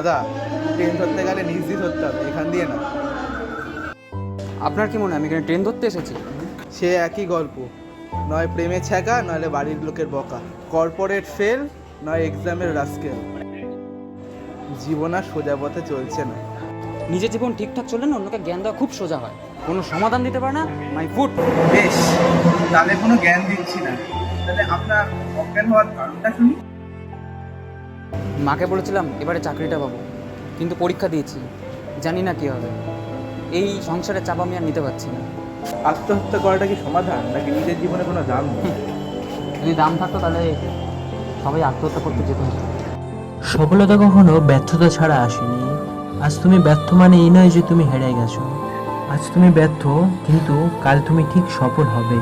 দাদা, ট্রেন ধরতে গেলে নিচ দিয়ে ধরতে হবে, এখান দিয়ে না। আপনার কি মনে হয় আমি এখানে ট্রেন ধরতে এসেছি? সে একই গল্প, নয় প্রেমে ছ্যাঁকা নইলে বাড়ির লোকের বকা, কর্পোরেট ফেল নয় এক্সামের রাস্কেল। জীবন আর সোজা পথে চলছে না। নিজের জীবন ঠিকঠাক চললে না অন্যকে জ্ঞান দেওয়া খুব সোজা হয়। কোনো সমাধান দিতে পারে না, মাই ফুট। বেশ, তাহলে কোনো জ্ঞান দিচ্ছি না, তাহলে আপনার অজ্ঞান হওয়ার কারণটা শুনি। মাকে বলেছিলাম এবারে চাকরিটা পাবো, কিন্তু পরীক্ষা দিয়েছি, জানি না কী হবে। এই সংসারের চাপ আমি আর নিতে পারছি না। আত্মহত্যা করাটা কি সমাধান, নাকি নিজের জীবনে কোনো দাম নেই? যদি দাম থাকতো তাহলে সবাই আত্মহত্যা করতে যেত না। সফলতা কখনো ব্যর্থতা ছাড়া আসেনি। আজ তুমি ব্যর্থ মানে এই নয় যে তুমি হেরে গেছো। আজ তুমি ব্যর্থ, কিন্তু কাল তুমি ঠিক সফল হবে।